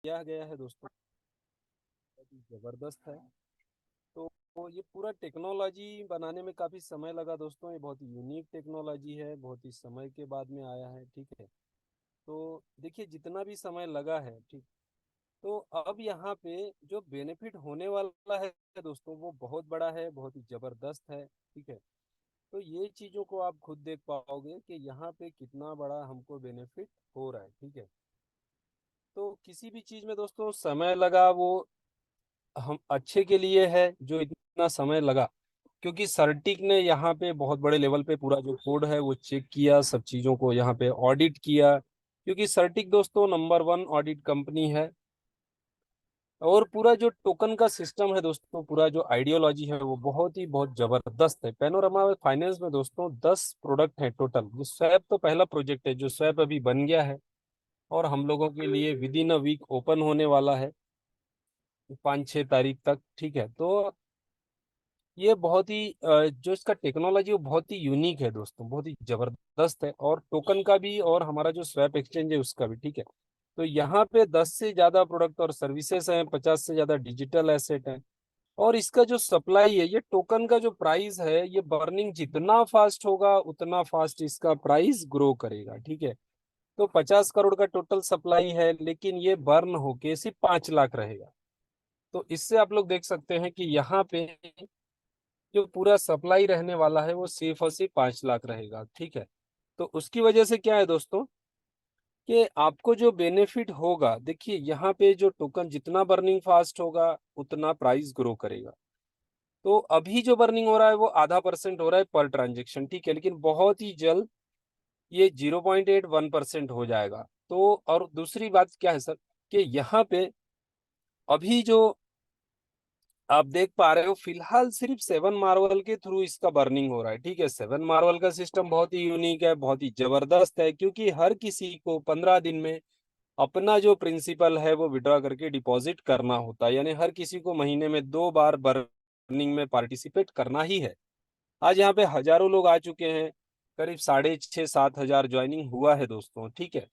किया गया है दोस्तों, बहुत ही जबरदस्त है। तो ये पूरा टेक्नोलॉजी बनाने में काफी समय लगा दोस्तों। ये बहुत ही यूनिक टेक्नोलॉजी है, बहुत ही समय के बाद में आया है, ठीक है। तो देखिए जितना भी समय लगा है, ठीक, तो अब यहाँ पे जो बेनिफिट होने वाला है दोस्तों वो बहुत बड़ा है, बहुत ही जबरदस्त है, ठीक है। तो ये चीजों को आप खुद देख पाओगे कि यहाँ पे कितना बड़ा हमको बेनिफिट हो रहा है, ठीक है। तो किसी भी चीज में दोस्तों समय लगा वो हम अच्छे के लिए है, जो इतना समय लगा, क्योंकि सर्टिक ने यहाँ पे बहुत बड़े लेवल पे पूरा जो कोड है वो चेक किया, सब चीजों को यहाँ पे ऑडिट किया, क्योंकि सर्टिक दोस्तों नंबर वन ऑडिट कंपनी है। और पूरा जो टोकन का सिस्टम है दोस्तों, पूरा जो आइडियोलॉजी है वो बहुत ही बहुत जबरदस्त है। पैनोरमा फाइनेंस में दोस्तों 10 प्रोडक्ट है टोटल। जो स्वैप तो पहला प्रोजेक्ट है, जो स्वैप अभी बन गया है और हम लोगों के लिए within a week open होने वाला है, 5-6 तारीख तक, ठीक है। तो ये बहुत ही जो इसका टेक्नोलॉजी वो बहुत ही यूनिक है दोस्तों, बहुत ही जबरदस्त है। और टोकन का भी और हमारा जो स्वैप एक्सचेंज है उसका भी, ठीक है। तो यहाँ पे 10 से ज्यादा प्रोडक्ट और सर्विसेज हैं, 50 से ज्यादा डिजिटल एसेट हैं। और इसका जो सप्लाई है, ये टोकन का जो प्राइस है, ये बर्निंग जितना फास्ट होगा उतना फास्ट इसका प्राइस ग्रो करेगा, ठीक है। तो 50 करोड़ का टोटल सप्लाई है, लेकिन ये बर्न होके सिर्फ 5 लाख रहेगा। तो इससे आप लोग देख सकते हैं कि यहाँ पे जो पूरा सप्लाई रहने वाला है वो सिर्फ और सिर्फ 5 लाख रहेगा, ठीक है। तो उसकी वजह से क्या है दोस्तों, कि आपको जो बेनिफिट होगा, देखिए यहाँ पे जो टोकन जितना बर्निंग फास्ट होगा उतना प्राइस ग्रो करेगा। तो अभी जो बर्निंग हो रहा है वो ½ % हो रहा है पर ट्रांजेक्शन, ठीक है, लेकिन बहुत ही जल्द ये 0.81% हो जाएगा। तो और दूसरी बात क्या है सर, कि यहाँ पे अभी जो आप देख पा रहे हो फिलहाल सिर्फ 7 मार्वल के थ्रू इसका बर्निंग हो रहा है, ठीक है। 7 मार्वल का सिस्टम बहुत ही यूनिक है, बहुत ही जबरदस्त है, क्योंकि हर किसी को 15 दिन में अपना जो प्रिंसिपल है वो विड्रॉ करके डिपॉजिट करना होता है। यानी हर किसी को महीने में 2 बार बर्निंग में पार्टिसिपेट करना ही है। आज यहाँ पे हजारों लोग आ चुके हैं, करीब 6,500-7 हजार ज्वाइनिंग हुआ है दोस्तों, ठीक है।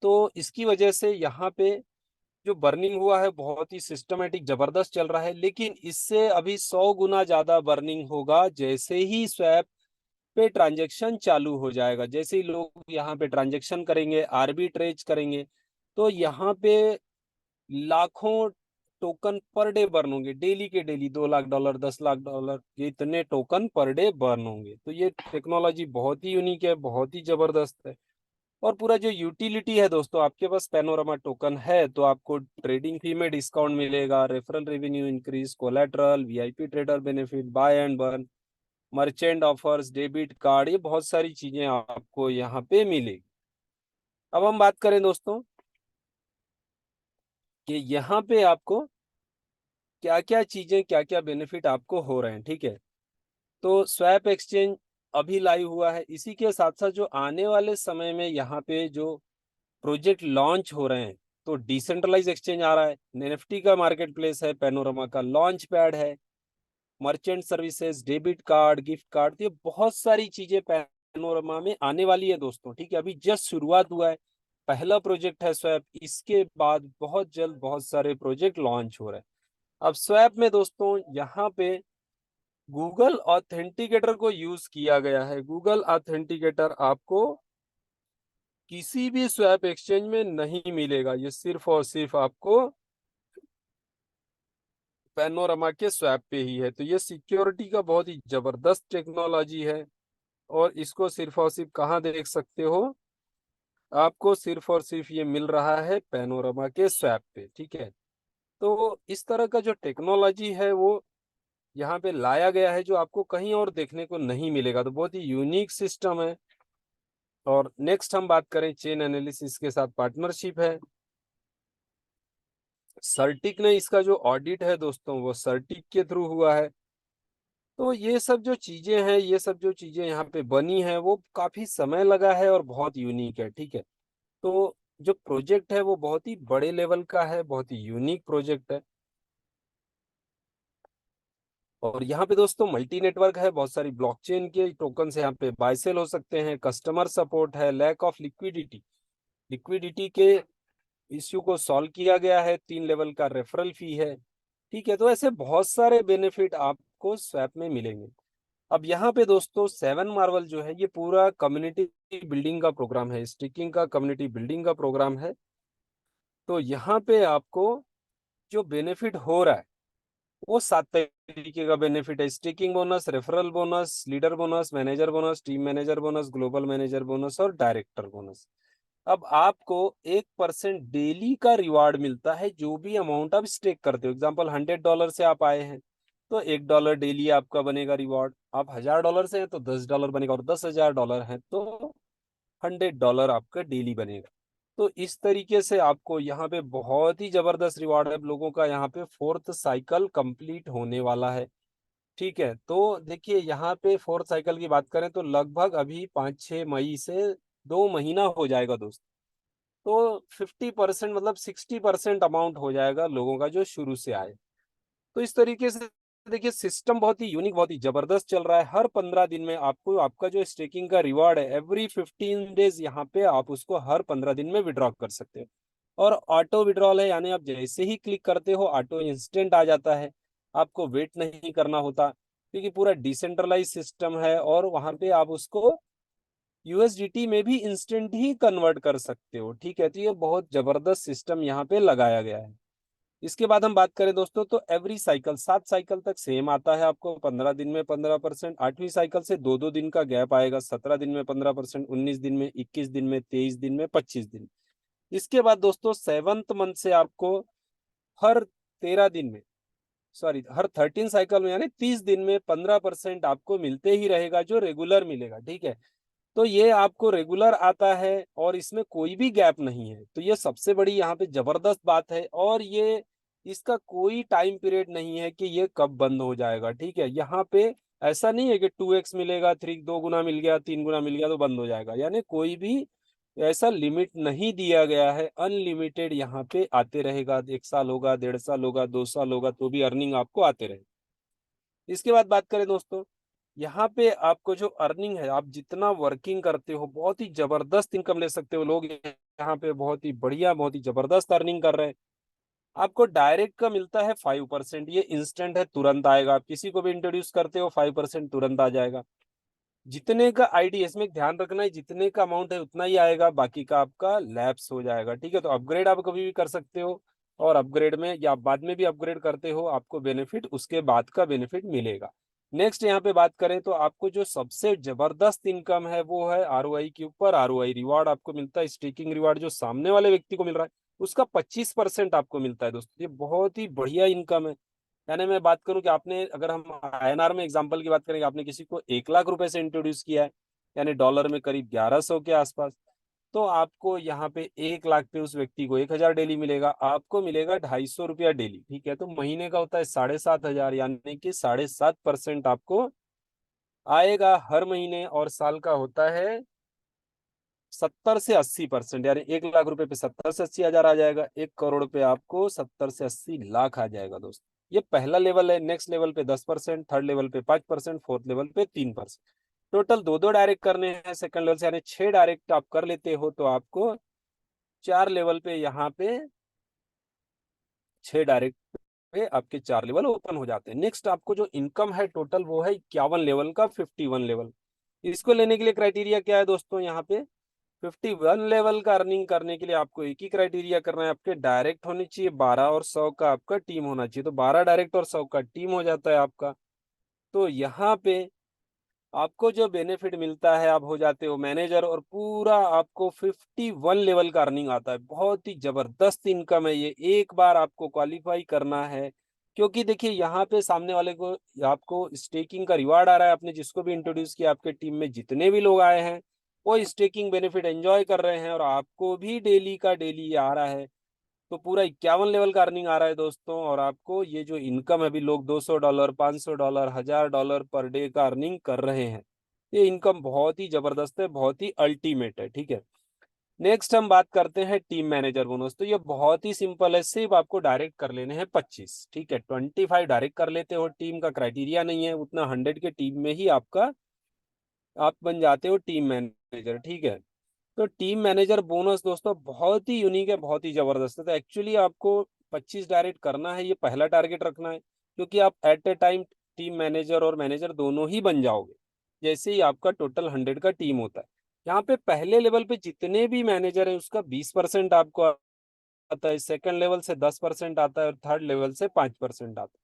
तो इसकी वजह से यहाँ पे जो बर्निंग हुआ है बहुत ही सिस्टमेटिक जबरदस्त चल रहा है। लेकिन इससे अभी 100 गुना ज्यादा बर्निंग होगा जैसे ही स्वैप पे ट्रांजैक्शन चालू हो जाएगा। जैसे ही लोग यहाँ पे ट्रांजैक्शन करेंगे, आर्बिट्रेज करेंगे, तो यहाँ पे लाखों टोकन पर डे बर्न होंगे, डेली के डेली। $2 लाख, $10 लाख, ये इतने टोकन पर डे बर्न होंगे। तो ये टेक्नोलॉजी बहुत ही यूनिक है, बहुत ही जबरदस्त है। और पूरा जो यूटिलिटी है दोस्तों, आपके पास पैनोरामा टोकन है तो आपको ट्रेडिंग फी में डिस्काउंट मिलेगा, referral revenue increase, collateral, VIP trader benefit, buy and burn, merchant offers, debit card, ये बहुत सारी चीजें आपको यहाँ पे मिलेगी। अब हम बात करें दोस्तों कि यहाँ पे आपको क्या क्या चीजें, क्या क्या बेनिफिट आपको हो रहे हैं, ठीक है। तो स्वैप एक्सचेंज अभी लाइव हुआ है, इसी के साथ साथ जो आने वाले समय में यहाँ पे जो प्रोजेक्ट लॉन्च हो रहे हैं, तो डिसेंट्रलाइज एक्सचेंज आ रहा है, एनएफटी का मार्केट प्लेस है, पैनोरमा का लॉन्च पैड है, merchant services, debit card, gift card, तो ये बहुत सारी चीजें पैनोरमा में आने वाली है दोस्तों, ठीक है। अभी जस्ट शुरुआत हुआ है, पहला प्रोजेक्ट है स्वैप, इसके बाद बहुत जल्द बहुत सारे प्रोजेक्ट लॉन्च हो रहे हैं। अब स्वैप में दोस्तों यहाँ पे गूगल ऑथेंटिकेटर को यूज किया गया है। गूगल ऑथेंटिकेटर आपको किसी भी स्वैप एक्सचेंज में नहीं मिलेगा, ये सिर्फ और सिर्फ आपको पैनोरमा के स्वैप पे ही है। तो ये सिक्योरिटी का बहुत ही जबरदस्त टेक्नोलॉजी है। और इसको सिर्फ और सिर्फ कहाँ देख सकते हो, आपको सिर्फ और सिर्फ ये मिल रहा है पैनोरमा के स्वैप पे, ठीक है। तो इस तरह का जो टेक्नोलॉजी है वो यहाँ पे लाया गया है, जो आपको कहीं और देखने को नहीं मिलेगा। तो बहुत ही यूनिक सिस्टम है। और नेक्स्ट हम बात करें चेन एनालिसिस के साथ पार्टनरशिप है। सर्टिक ने इसका जो ऑडिट है दोस्तों वो सर्टिक के थ्रू हुआ है। तो ये सब जो चीजें हैं, ये सब जो चीजें यहाँ पे बनी है वो काफी समय लगा है और बहुत यूनिक है, ठीक है। तो जो प्रोजेक्ट है वो बहुत ही बड़े लेवल का है, बहुत ही यूनिक प्रोजेक्ट है। और यहाँ पे दोस्तों मल्टी नेटवर्क है, बहुत सारी ब्लॉकचेन के टोकन से यहाँ पे बाय सेल हो सकते हैं, कस्टमर सपोर्ट है, लैक ऑफ लिक्विडिटी, लिक्विडिटी के इश्यू को सॉल्व किया गया है, 3 लेवल का रेफरल फी है। ठीक है, तो ऐसे बहुत सारे बेनिफिट आपको स्वैप में मिलेंगे। अब यहाँ पे दोस्तों 7 मार्वल जो है ये पूरा कम्युनिटी बिल्डिंग का प्रोग्राम है, स्टिकिंग का कम्युनिटी बिल्डिंग का प्रोग्राम है। तो यहाँ पे आपको जो बेनिफिट हो रहा है वो 7 तरीके का बेनिफिट है। Sticking bonus, referral bonus, leader bonus, manager bonus, team manager bonus, global manager bonus और डायरेक्टर बोनस। अब आपको 1% डेली का रिवार्ड मिलता है जो भी अमाउंट आप स्टेक करते हो। एग्जाम्पल $100 से आप आए हैं तो $1 डेली आपका बनेगा रिवार्ड। आप $1000 से हैं तो $10 बनेगा, और $10,000 है तो $100 आपका डेली बनेगा। तो इस तरीके से आपको यहाँ पे बहुत ही जबरदस्त रिवार्ड है लोगों का। यहाँ पे 4th साइकिल कंप्लीट होने वाला है। ठीक है, तो देखिए यहाँ पे 4th साइकिल की बात करें तो लगभग अभी 5-6 मई से 2 महीना हो जाएगा दोस्त। तो 50% मतलब 60% अमाउंट हो जाएगा लोगों का जो शुरू से आए। तो इस तरीके से देखिए सिस्टम बहुत ही यूनिक, बहुत ही जबरदस्त चल रहा है। हर 15 दिन में आपको आपका जो स्टेकिंग का रिवार्ड है एवरी 15 डेज यहाँ पे आप उसको हर 15 दिन में विड्रॉ कर सकते हो। और ऑटो विड्रॉल है, यानी आप जैसे ही क्लिक करते हो ऑटो इंस्टेंट आ जाता है, आपको वेट नहीं करना होता, क्योंकि पूरा डिसेंट्रलाइज सिस्टम है। और वहां पे आप उसको यूएसडीटी में भी इंस्टेंट ही कन्वर्ट कर सकते हो। ठीक है, तो ये बहुत जबरदस्त सिस्टम यहाँ पे लगाया गया है। इसके बाद हम बात करें दोस्तों तो एवरी साइकिल 7 साइकिल तक सेम आता है आपको। 15 दिन में 15%, 8वीं साइकिल से 2-2 दिन का गैप आएगा। 17 दिन में 15%, 19 दिन में, 21 दिन में, 23 दिन में, 25 दिन। इसके बाद दोस्तों 7th मंथ से आपको हर 13 दिन में, सॉरी हर 13 साइकिल में, यानी 30 दिन में 15% आपको मिलते ही रहेगा जो रेगुलर मिलेगा। ठीक है, तो ये आपको रेगुलर आता है और इसमें कोई भी गैप नहीं है। तो ये सबसे बड़ी यहाँ पे जबरदस्त बात है। और ये इसका कोई टाइम पीरियड नहीं है कि ये कब बंद हो जाएगा। ठीक है, यहाँ पे ऐसा नहीं है कि 2x मिलेगा, 2 गुना मिल गया, 3 गुना मिल गया तो बंद हो जाएगा। यानी कोई भी ऐसा लिमिट नहीं दिया गया है, अनलिमिटेड यहाँ पे आते रहेगा। 1 साल होगा, 1.5 साल होगा, 2 साल होगा तो भी अर्निंग आपको आते रहेगा। इसके बाद बात करें दोस्तों, यहाँ पे आपको जो अर्निंग है, आप जितना वर्किंग करते हो बहुत ही जबरदस्त इनकम ले सकते हो। लोग यहाँ पे बहुत ही बढ़िया, बहुत ही जबरदस्त अर्निंग कर रहे हैं। आपको डायरेक्ट का मिलता है 5%, ये इंस्टेंट है, तुरंत आएगा। आप किसी को भी इंट्रोड्यूस करते हो 5% तुरंत आ जाएगा। जितने का आईडी, इसमें ध्यान रखना है जितने का अमाउंट है उतना ही आएगा, बाकी का आपका लैप्स हो जाएगा। ठीक है, तो अपग्रेड आप कभी भी कर सकते हो, और अपग्रेड में या बाद में भी अपग्रेड करते हो आपको बेनिफिट उसके बाद का बेनिफिट मिलेगा। नेक्स्ट यहाँ पे बात करें तो आपको जो सबसे जबरदस्त इनकम है वो है आरओआई के ऊपर। आरओआई रिवार्ड आपको मिलता है, स्टेकिंग रिवार्ड जो सामने वाले व्यक्ति को मिल रहा है उसका 25% आपको मिलता है दोस्तों। ये बहुत ही बढ़िया इनकम है। यानी मैं बात करूं कि आपने, अगर हम आईएनआर में एग्जांपल की बात करें, आपने किसी को 1 लाख रुपए से इंट्रोड्यूस किया है, यानी डॉलर में करीब 1100 के आसपास, तो आपको यहाँ पे 1 लाख पे उस व्यक्ति को 1000 डेली मिलेगा, आपको मिलेगा ₹250 डेली। ठीक है, तो महीने का होता है 7500, यानी कि 7.5% आपको आएगा हर महीने। और साल का होता है 70 से 80%, यानी 1 लाख रुपए पे 70 से 80 हजार आ जाएगा। 1 करोड़ पे आपको 70 से 80 लाख आ जाएगा दोस्त। ये पहला लेवल है। नेक्स्ट लेवल पे 10%, थर्ड लेवल पे 5%, फोर्थ लेवल पे 3%। टोटल दो दो डायरेक्ट करने हैं सेकंड लेवल से, यानी 6 डायरेक्ट आप कर लेते हो तो आपको 4 लेवल पे यहाँ पे 6 डायरेक्ट पे आपके 4 लेवल ओपन हो जाते हैं। नेक्स्ट आपको जो इनकम है टोटल वो है 51 लेवल का, 51 लेवल। इसको लेने के लिए क्राइटेरिया क्या है दोस्तों, यहाँ पे 51 लेवल का अर्निंग करने के लिए आपको एक ही क्राइटेरिया करना है, आपके डायरेक्ट होनी चाहिए 12 और 100 का आपका टीम होना चाहिए। तो 12 डायरेक्ट और 100 का टीम हो जाता है आपका। तो यहाँ पे आपको जो बेनिफिट मिलता है, आप हो जाते हो मैनेजर, और पूरा आपको 51 लेवल का अर्निंग आता है। बहुत ही जबरदस्त इनकम है ये। एक बार आपको क्वालिफाई करना है, क्योंकि देखिए यहाँ पे सामने वाले को आपको स्टेकिंग का रिवार्ड आ रहा है। आपने जिसको भी इंट्रोड्यूस किया, आपके टीम में जितने भी लोग आए हैं वो स्टेकिंग बेनिफिट एंजॉय कर रहे हैं, और आपको भी डेली का डेली आ रहा है। तो पूरा 51 लेवल का अर्निंग आ रहा है दोस्तों। और आपको ये जो इनकम है, अभी लोग $200, $500, $1000 पर डे का अर्निंग कर रहे हैं। ये इनकम बहुत ही जबरदस्त है, बहुत ही अल्टीमेट है। ठीक है, नेक्स्ट हम बात करते हैं टीम मैनेजर बोनस। तो ये बहुत ही सिंपल है, सिर्फ आपको डायरेक्ट कर लेने हैं 25। ठीक है, 25 डायरेक्ट कर लेते हो, टीम का क्राइटेरिया नहीं है उतना। 100 के टीम में ही आपका आप बन जाते हो टीम मैनेजर। ठीक है, तो टीम मैनेजर बोनस दोस्तों बहुत ही यूनिक है, बहुत ही जबरदस्त है। तो एक्चुअली आपको 25 डायरेक्ट करना है, ये पहला टारगेट रखना है, क्योंकि आप at a time team manager और मैनेजर दोनों ही बन जाओगे जैसे ही आपका टोटल 100 का टीम होता है। यहाँ पे पहले लेवल पे जितने भी मैनेजर है उसका 20% आपको आता है, सेकंड लेवल से 10% आता है और थर्ड लेवल से 5% आता है।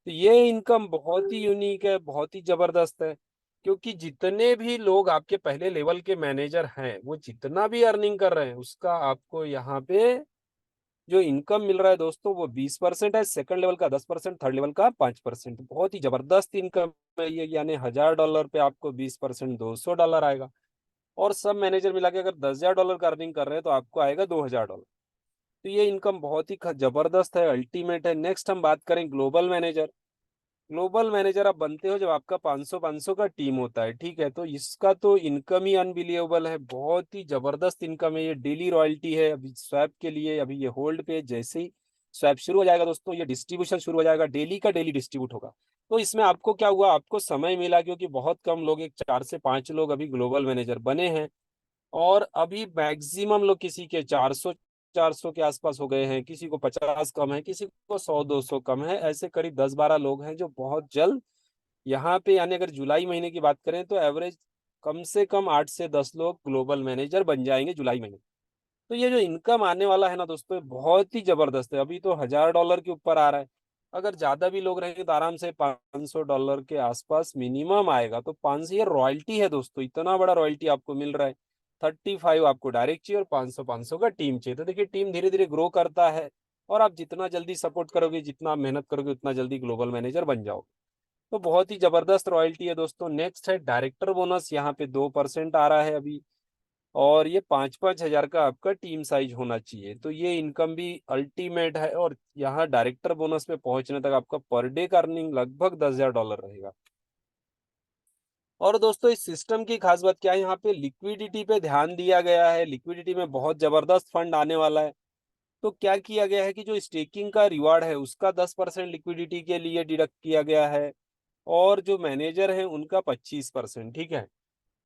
तो ये इनकम बहुत ही यूनिक है, बहुत ही जबरदस्त है, क्योंकि जितने भी लोग आपके पहले लेवल के मैनेजर हैं वो जितना भी अर्निंग कर रहे हैं उसका आपको यहाँ पे जो इनकम मिल रहा है दोस्तों वो 20% है, सेकंड लेवल का 10%, थर्ड लेवल का 5%। बहुत ही जबरदस्त इनकम है ये, यानी $1000 पे आपको 20% $200 आएगा। और सब मैनेजर मिला के अगर $10,000 का अर्निंग कर रहे हैं तो आपको आएगा $2000। तो ये इनकम बहुत ही जबरदस्त है, अल्टीमेट है। नेक्स्ट हम बात करें ग्लोबल मैनेजर। ग्लोबल मैनेजर आप बनते हो जब आपका 500 का टीम होता है, ठीक है। तो इसका तो इनकम ही अनबिलीवेबल है, बहुत ही जबरदस्त इनकम है। ये डेली रॉयल्टी है अभी स्वैप के लिए, अभी ये होल्ड पे, जैसे ही स्वैप शुरू हो जाएगा दोस्तों ये डिस्ट्रीब्यूशन शुरू हो जाएगा, डेली का डेली डिस्ट्रीब्यूट होगा। तो इसमें आपको क्या हुआ, आपको समय मिला, क्योंकि बहुत कम लोग, एक 4 से 5 लोग अभी ग्लोबल मैनेजर बने हैं। और अभी मैक्सिमम लोग किसी के 400 के आसपास हो गए हैं, किसी को 50 कम है, किसी को 100-200 कम है, ऐसे करीब 10-12 लोग हैं जो बहुत जल्द यहाँ पे, यानी अगर जुलाई महीने की बात करें तो एवरेज कम से कम 8 से 10 लोग ग्लोबल मैनेजर बन जाएंगे जुलाई महीने। तो ये जो इनकम आने वाला है ना दोस्तों ये बहुत ही जबरदस्त है। अभी तो $1000 के ऊपर आ रहा है, अगर ज्यादा भी लोग रहेंगे तो आराम से $500 के आसपास मिनिमम आएगा। तो 500 ये रॉयल्टी है दोस्तों, इतना बड़ा रॉयल्टी आपको मिल रहा है। 35 आपको डायरेक्ट चाहिए और 500 का टीम चाहिए। तो देखिए टीम धीरे धीरे ग्रो करता है, और आप जितना जल्दी सपोर्ट करोगे, जितना आप मेहनत करोगे, उतना जल्दी ग्लोबल मैनेजर बन जाओगे। तो बहुत ही जबरदस्त रॉयल्टी है दोस्तों। नेक्स्ट है डायरेक्टर बोनस, यहाँ पे 2% आ रहा है अभी, और ये 5-5 हजार का आपका टीम साइज होना चाहिए। तो ये इनकम भी अल्टीमेट है, और यहाँ डायरेक्टर बोनस पे पहुंचने तक आपका पर डे का अर्निंग लगभग $10,000 रहेगा। और दोस्तों इस सिस्टम की खास बात क्या है, यहाँ पे लिक्विडिटी पे ध्यान दिया गया है। लिक्विडिटी में बहुत जबरदस्त फंड आने वाला है। तो क्या किया गया है कि जो स्टेकिंग का रिवार्ड है उसका 10% लिक्विडिटी के लिए डिडक्ट किया गया है, और जो मैनेजर है उनका 25%, ठीक है।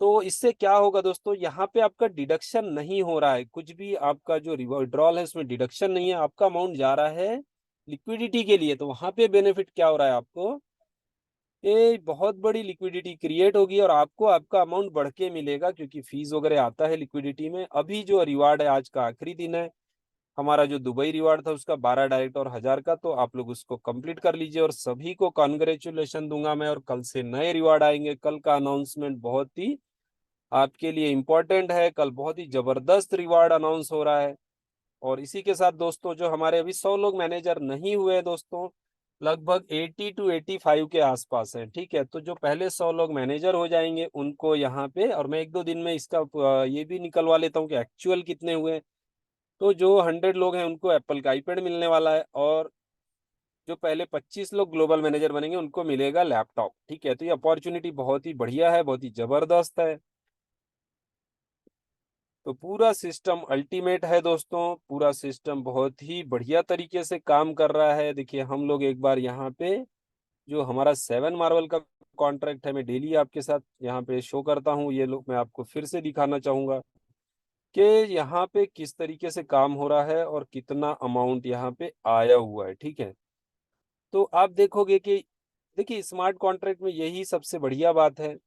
तो इससे क्या होगा दोस्तों, यहाँ पे आपका डिडक्शन नहीं हो रहा है, कुछ भी आपका जो विड्रॉल है उसमें डिडक्शन नहीं है, आपका अमाउंट जा रहा है लिक्विडिटी के लिए। तो वहां पे बेनिफिट क्या हो रहा है आपको, ये बहुत बड़ी लिक्विडिटी क्रिएट होगी और आपको आपका अमाउंट बढ़ के मिलेगा, क्योंकि फीस वगैरह आता है लिक्विडिटी में। अभी जो रिवार्ड है, आज का आखिरी दिन है, हमारा जो दुबई रिवार्ड था उसका 12 डायरेक्ट और 1000 का, तो आप लोग उसको कंप्लीट कर लीजिए। और सभी को कॉन्ग्रेचुलेशन दूंगा मैं, और कल से नए रिवार्ड आएंगे। कल का अनाउंसमेंट बहुत ही आपके लिए इम्पोर्टेंट है, कल बहुत ही जबरदस्त रिवार्ड अनाउंस हो रहा है। और इसी के साथ दोस्तों जो हमारे अभी 100 लोग मैनेजर नहीं हुए दोस्तों, लगभग 80 to 85 के आसपास है, ठीक है। तो जो पहले 100 लोग मैनेजर हो जाएंगे उनको यहाँ पे, और मैं 1-2 दिन में इसका ये भी निकलवा लेता हूँ कि एक्चुअल कितने हुए। तो जो 100 लोग हैं उनको एप्पल का आईपैड मिलने वाला है, और जो पहले 25 लोग ग्लोबल मैनेजर बनेंगे उनको मिलेगा लैपटॉप, ठीक है। तो ये अपॉर्चुनिटी बहुत ही बढ़िया है, बहुत ही जबरदस्त है। तो पूरा सिस्टम अल्टीमेट है दोस्तों, पूरा सिस्टम बहुत ही बढ़िया तरीके से काम कर रहा है। देखिए हम लोग एक बार यहाँ पे जो हमारा 7 मार्वल का कॉन्ट्रैक्ट है, मैं डेली आपके साथ यहाँ पे शो करता हूँ, ये लोग मैं आपको फिर से दिखाना चाहूंगा कि यहाँ पे किस तरीके से काम हो रहा है और कितना अमाउंट यहाँ पे आया हुआ है, ठीक है। तो आप देखोगे कि देखिए स्मार्ट कॉन्ट्रैक्ट में यही सबसे बढ़िया बात है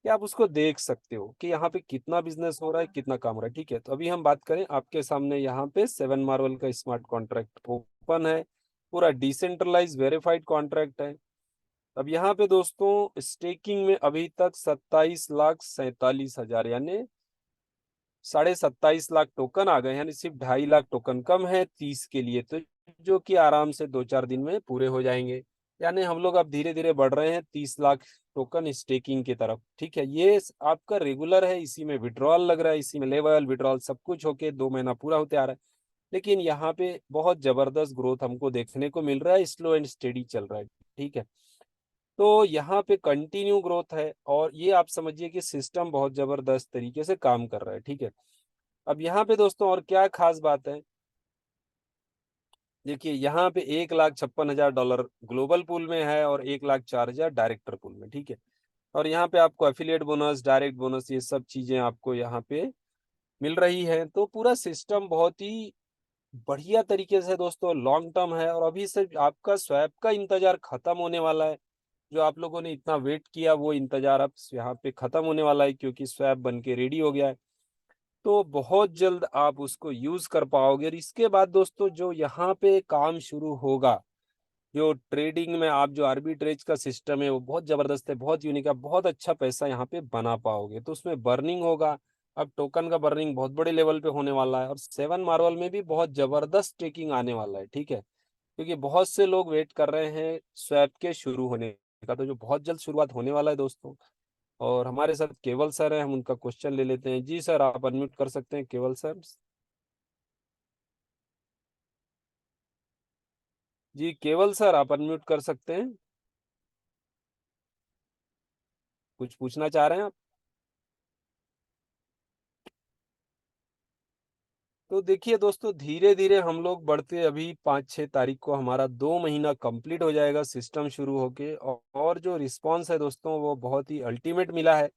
कि आप उसको देख सकते हो कि यहाँ पे कितना बिजनेस हो रहा है, कितना काम हो रहा है, ठीक है। तो अभी हम बात करें, आपके सामने यहाँ पे 7 मार्वल का स्मार्ट कॉन्ट्रैक्ट ओपन है, पूरा डिसेंट्रलाइज वेरीफाइड कॉन्ट्रैक्ट है। अब यहाँ पे दोस्तों स्टेकिंग में अभी तक 27,47,000 यानी 27.5 लाख टोकन आ गए, यानी सिर्फ 2.5 लाख टोकन कम है 30 के लिए, तो जो कि आराम से 2-4 दिन में पूरे हो जाएंगे। यानी हम लोग अब धीरे धीरे बढ़ रहे हैं 30 लाख टोकन स्टेकिंग की तरफ, ठीक है। ये आपका रेगुलर है, इसी में विड्रॉल लग रहा है, इसी में लेवल विड्रॉल सब कुछ होके 2 महीना पूरा होते आ रहा है। लेकिन यहाँ पे बहुत जबरदस्त ग्रोथ हमको देखने को मिल रहा है, स्लो एंड स्टेडी चल रहा है, ठीक है। तो यहाँ पे कंटिन्यू ग्रोथ है, और ये आप समझिए कि सिस्टम बहुत जबरदस्त तरीके से काम कर रहा है, ठीक है। अब यहाँ पे दोस्तों और क्या खास बात है, देखिए यहाँ पे $1,56,000 ग्लोबल पूल में है और 1,04,000 डायरेक्टर पूल में, ठीक है। और यहाँ पे आपको एफिलिएट बोनस, डायरेक्ट बोनस, ये सब चीजें आपको यहाँ पे मिल रही है। तो पूरा सिस्टम बहुत ही बढ़िया तरीके से दोस्तों लॉन्ग टर्म है, और अभी से आपका स्वैप का इंतजार खत्म होने वाला है। जो आप लोगों ने इतना वेट किया वो इंतजार अब यहाँ पे खत्म होने वाला है, क्योंकि स्वैप बन के रेडी हो गया है। तो बहुत जल्द आप उसको यूज कर पाओगे। और इसके बाद दोस्तों जो यहाँ पे काम शुरू होगा, जो ट्रेडिंग में आप जो आर्बिट्रेज का सिस्टम है वो बहुत जबरदस्त है, बहुत यूनिक है, बहुत अच्छा पैसा यहाँ पे बना पाओगे। तो उसमें बर्निंग होगा। अब टोकन का बर्निंग बहुत बड़े लेवल पे होने वाला है, और सेवन मार्वल में भी बहुत जबरदस्त स्टेकिंग आने वाला है, ठीक है। क्योंकि बहुत से लोग वेट कर रहे हैं स्वैप के शुरू होने का, तो जो बहुत जल्द शुरुआत होने वाला है दोस्तों। और हमारे साथ केवल सर है, हम उनका क्वेश्चन ले लेते हैं। जी सर, आप अनम्यूट कर सकते हैं केवल सर। जी केवल सर, आप अनम्यूट कर सकते हैं। कुछ पूछना चाह रहे हैं आप? तो देखिए दोस्तों, धीरे धीरे हम लोग बढ़ते, अभी 5-6 तारीख को हमारा 2 महीना कंप्लीट हो जाएगा सिस्टम शुरू होके, और जो रिस्पांस है दोस्तों वो बहुत ही अल्टीमेट मिला है।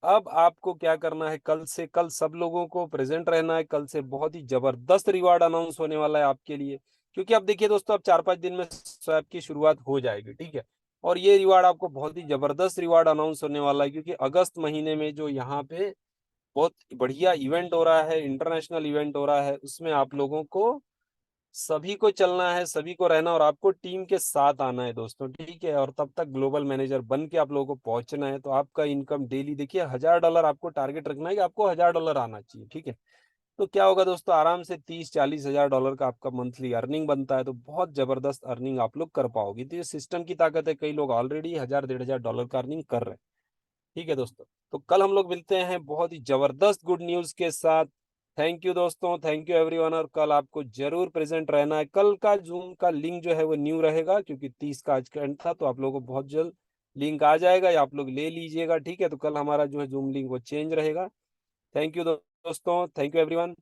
अब आपको क्या करना है, कल से कल सब लोगों को प्रेजेंट रहना है। कल से बहुत ही जबरदस्त रिवार्ड अनाउंस होने वाला है आपके लिए। क्योंकि अब देखिए दोस्तों, अब 4-5 दिन में स्वैप की शुरुआत हो जाएगी, ठीक है। और ये रिवार्ड आपको बहुत ही जबरदस्त रिवार्ड अनाउंस होने वाला है, क्योंकि अगस्त महीने में जो यहाँ पे बहुत बढ़िया इवेंट हो रहा है, इंटरनेशनल इवेंट हो रहा है, उसमें आप लोगों को सभी को चलना है, सभी को रहना, और आपको टीम के साथ आना है दोस्तों, ठीक है। और तब तक ग्लोबल मैनेजर बन के आप लोगों को पहुंचना है। तो आपका इनकम डेली देखिए $1000 आपको टारगेट रखना है कि आपको $1000 आना चाहिए, ठीक है। तो क्या होगा दोस्तों, आराम से 30-40 हजार डॉलर का आपका मंथली अर्निंग बनता है। तो बहुत जबरदस्त अर्निंग आप लोग कर पाओगे। तो ये सिस्टम की ताकत है, कई लोग ऑलरेडी 1000-1500 डॉलर का अर्निंग कर रहे हैं, ठीक है दोस्तों। तो कल हम लोग मिलते हैं बहुत ही जबरदस्त गुड न्यूज के साथ। थैंक यू दोस्तों, थैंक यू एवरीवन। और कल आपको जरूर प्रेजेंट रहना है। कल का जूम का लिंक जो है वो न्यू रहेगा, क्योंकि 30 का आज का एंड था। तो आप लोगों को बहुत जल्द लिंक आ जाएगा, या आप लोग ले लीजिएगा, ठीक है। तो कल हमारा जो है जूम लिंक वो चेंज रहेगा। थैंक यू दोस्तों, थैंक यू एवरीवन।